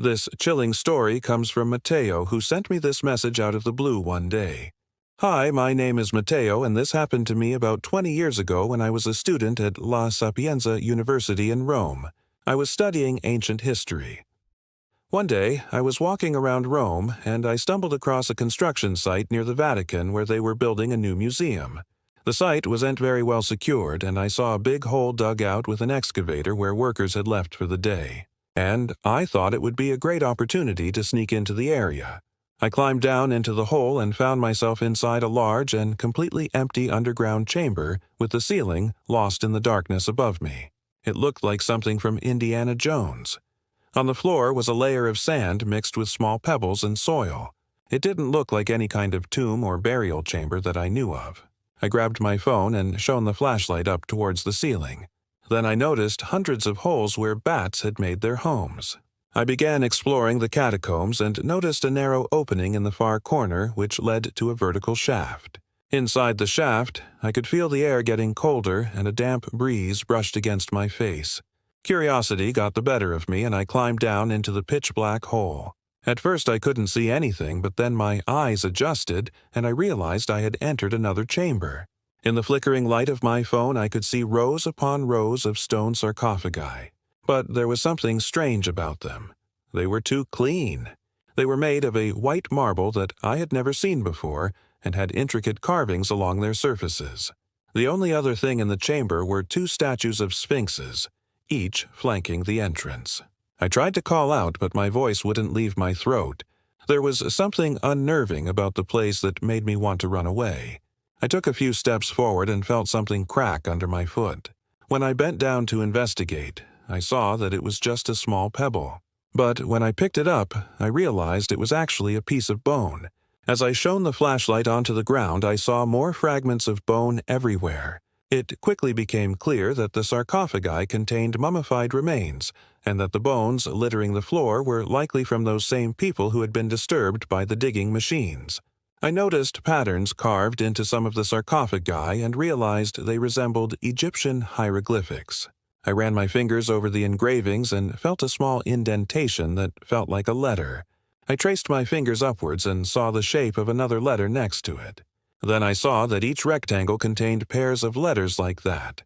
This chilling story comes from Matteo, who sent me this message out of the blue one day. Hi, my name is Matteo, and this happened to me about 20 years ago when I was a student at La Sapienza University in Rome. I was studying ancient history. One day, I was walking around Rome, and I stumbled across a construction site near the Vatican where they were building a new museum. The site wasn't very well secured, and I saw a big hole dug out with an excavator where workers had left for the day. And I thought it would be a great opportunity to sneak into the area. I climbed down into the hole and found myself inside a large and completely empty underground chamber with the ceiling lost in the darkness above me. It looked like something from Indiana Jones. On the floor was a layer of sand mixed with small pebbles and soil. It didn't look like any kind of tomb or burial chamber that I knew of. I grabbed my phone and shone the flashlight up towards the ceiling. Then I noticed hundreds of holes where bats had made their homes. I began exploring the catacombs and noticed a narrow opening in the far corner which led to a vertical shaft. Inside the shaft, I could feel the air getting colder and a damp breeze brushed against my face. Curiosity got the better of me and I climbed down into the pitch-black hole. At first I couldn't see anything, but then my eyes adjusted and I realized I had entered another chamber. In the flickering light of my phone, I could see rows upon rows of stone sarcophagi. But there was something strange about them. They were too clean. They were made of a white marble that I had never seen before and had intricate carvings along their surfaces. The only other thing in the chamber were two statues of sphinxes, each flanking the entrance. I tried to call out, but my voice wouldn't leave my throat. There was something unnerving about the place that made me want to run away. I took a few steps forward and felt something crack under my foot. When I bent down to investigate, I saw that it was just a small pebble. But when I picked it up, I realized it was actually a piece of bone. As I shone the flashlight onto the ground, I saw more fragments of bone everywhere. It quickly became clear that the sarcophagi contained mummified remains, and that the bones littering the floor were likely from those same people who had been disturbed by the digging machines. I noticed patterns carved into some of the sarcophagi and realized they resembled Egyptian hieroglyphics. I ran my fingers over the engravings and felt a small indentation that felt like a letter. I traced my fingers upwards and saw the shape of another letter next to it. Then I saw that each rectangle contained pairs of letters like that,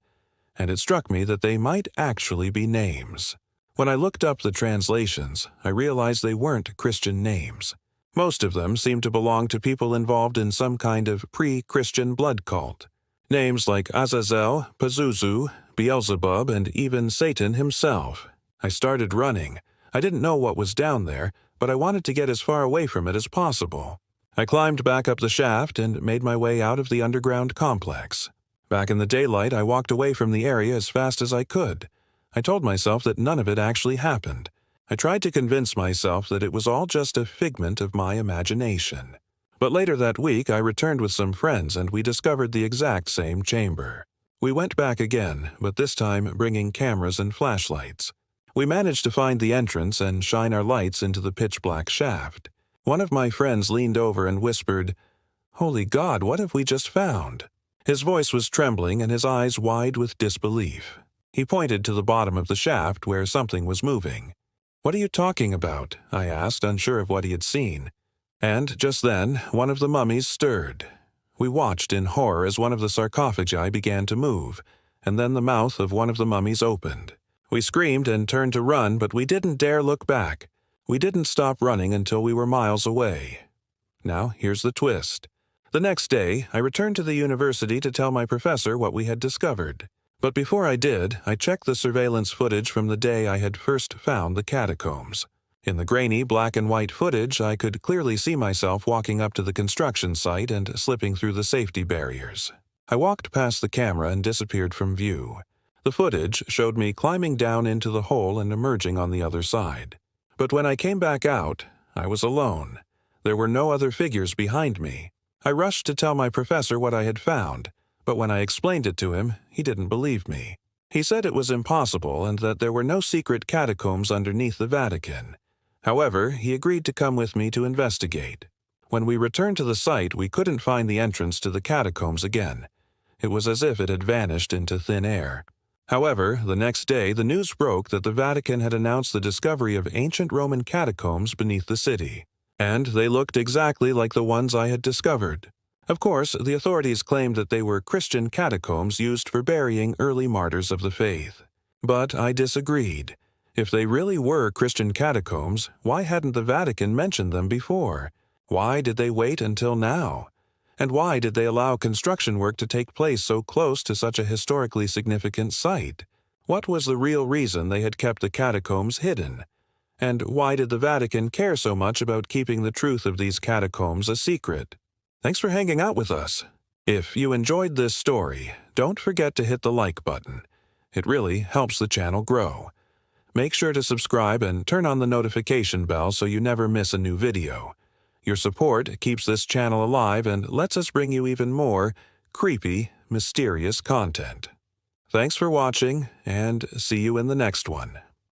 and it struck me that they might actually be names. When I looked up the translations, I realized they weren't Christian names. Most of them seemed to belong to people involved in some kind of pre-Christian blood cult. Names like Azazel, Pazuzu, Beelzebub, and even Satan himself. I started running. I didn't know what was down there, but I wanted to get as far away from it as possible. I climbed back up the shaft and made my way out of the underground complex. Back in the daylight, I walked away from the area as fast as I could. I told myself that none of it actually happened. I tried to convince myself that it was all just a figment of my imagination. But later that week, I returned with some friends and we discovered the exact same chamber. We went back again, but this time bringing cameras and flashlights. We managed to find the entrance and shine our lights into the pitch-black shaft. One of my friends leaned over and whispered, "Holy God, what have we just found?" His voice was trembling and his eyes wide with disbelief. He pointed to the bottom of the shaft where something was moving. "What are you talking about?" I asked, unsure of what he had seen. And just then, one of the mummies stirred. We watched in horror as one of the sarcophagi began to move, and then the mouth of one of the mummies opened. We screamed and turned to run, but we didn't dare look back. We didn't stop running until we were miles away. Now, here's the twist. The next day, I returned to the university to tell my professor what we had discovered. But before I did, I checked the surveillance footage from the day I had first found the catacombs. In the grainy black and white footage, I could clearly see myself walking up to the construction site and slipping through the safety barriers. I walked past the camera and disappeared from view. The footage showed me climbing down into the hole and emerging on the other side. But when I came back out, I was alone. There were no other figures behind me. I rushed to tell my professor what I had found, but when I explained it to him, he didn't believe me. He said it was impossible and that there were no secret catacombs underneath the Vatican. However, he agreed to come with me to investigate. When we returned to the site, we couldn't find the entrance to the catacombs again. It was as if it had vanished into thin air. However, the next day the news broke that the Vatican had announced the discovery of ancient Roman catacombs beneath the city, and they looked exactly like the ones I had discovered. Of course, the authorities claimed that they were Christian catacombs used for burying early martyrs of the faith. But I disagreed. If they really were Christian catacombs, why hadn't the Vatican mentioned them before? Why did they wait until now? And why did they allow construction work to take place so close to such a historically significant site? What was the real reason they had kept the catacombs hidden? And why did the Vatican care so much about keeping the truth of these catacombs a secret? Thanks for hanging out with us. If you enjoyed this story, don't forget to hit the like button. It really helps the channel grow. Make sure to subscribe and turn on the notification bell so you never miss a new video. Your support keeps this channel alive and lets us bring you even more creepy, mysterious content. Thanks for watching, and see you in the next one.